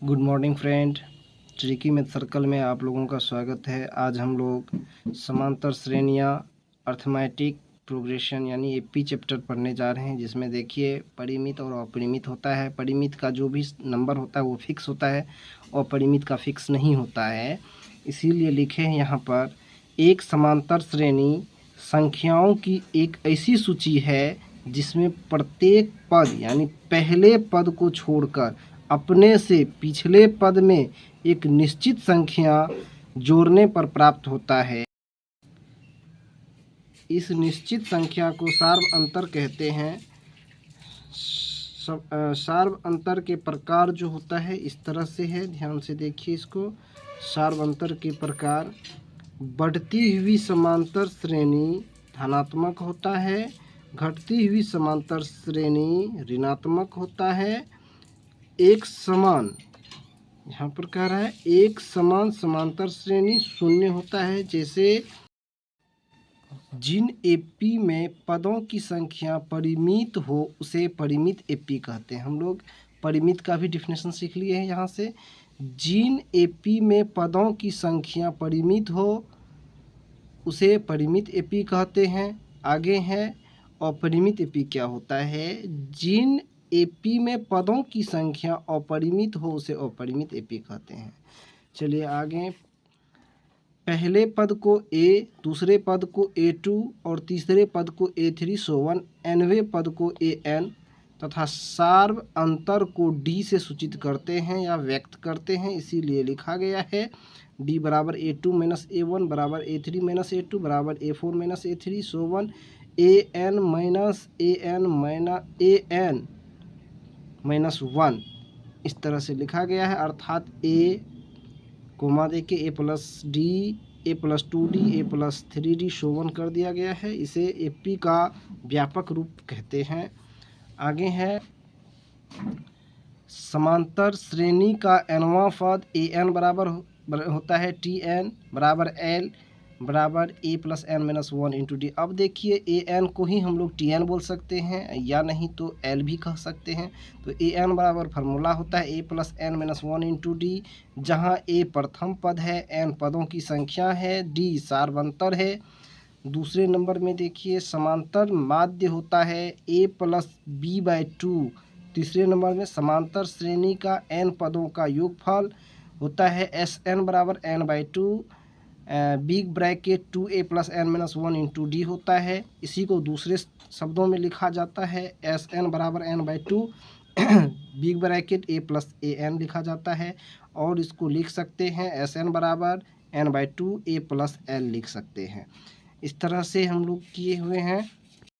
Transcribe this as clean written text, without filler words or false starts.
Good morning friend, tricky math circle में आप लोगों का स्वागत है। आज हम लोग समांतर श्रेणियाँ अर्थमेटिक प्रोग्रेशन यानी एपी चैप्टर पढ़ने जा रहे हैं, जिसमें देखिए परिमित और अपरिमित होता है। परिमित का जो भी नंबर होता है वो फिक्स होता है और परिमित का फिक्स नहीं होता है। इसीलिए लिखे हैं यहाँ पर, एक समांतर श्रेणी संख्याओं की एक ऐसी सूची है जिसमें प्रत्येक पद यानी पहले पद को छोड़कर अपने से पिछले पद में एक निश्चित संख्या जोड़ने पर प्राप्त होता है। इस निश्चित संख्या को सार्व अंतर कहते हैं। सार्व अंतर के प्रकार जो होता है इस तरह से है, ध्यान से देखिए इसको। सार्व अंतर के प्रकार: बढ़ती हुई समांतर श्रेणी धनात्मक होता है, घटती हुई समांतर श्रेणी ऋणात्मक होता है। एक समान, यहाँ पर कह रहा है एक समान समांतर श्रेणी शून्य होता है। जैसे जिन एपी में पदों की संख्या परिमित हो उसे परिमित एपी कहते हैं। हम लोग परिमित का भी डिफिनेशन सीख लिए हैं यहाँ से। जिन एपी में पदों की संख्या परिमित हो उसे परिमित एपी कहते हैं। आगे है अपरिमित एपी क्या होता है। जिन एपी में पदों की संख्या अपरिमित हो उसे अपरिमित एपी कहते हैं। चलिए आगे, पहले पद को ए, दूसरे पद को A2 और तीसरे पद को A3 सोवन nवें पद को AN तथा सार्व अंतर को D से सूचित करते हैं या व्यक्त करते हैं। इसीलिए लिखा गया है D बराबर A2 माइनस A1 बराबर A3 माइनस A2 बराबर A4 minus A3 so on AN minus AN minus 1, इस तरह से लिखा गया है। अर्थात A कोमा दे के A plus D, A plus 2D, A plus 3D Sovan कर दिया गया है। इसे एपी का व्यापक रूप कहते हैं। आगे है समांतर श्रेणी का nवां पद AN बराबर होता है TN बराबर L बराबर A plus n minus 1 into d. अब देखिए AN को ही हम लोग TN बोल सकते हैं या नहीं तो L भी कह सकते हैं। तो AN बराबर फार्मूला होता है A plus n minus 1 into d, जहाँ A प्रथम पद है, N पदों की संख्या है, D सार्वंतर है। दूसरे नंबर में देखिए समांतर माध्य होता है A प्लस बी बाई 2। तीसरे नंबर में समांतर श्रेणी का N पदों का योगफल होता है SN बराबर N by 2, big bracket 2A plus n minus 1 into d होता है। इसी को दूसरे शब्दों में लिखा जाता है SN बराबर N by 2 big bracket A plus AN लिखा जाता है। और इसको लिख सकते हैं SN बराबर N by 2 A plus L लिख सकते हैं। इस तरह से हम लोग किए हुए हैं।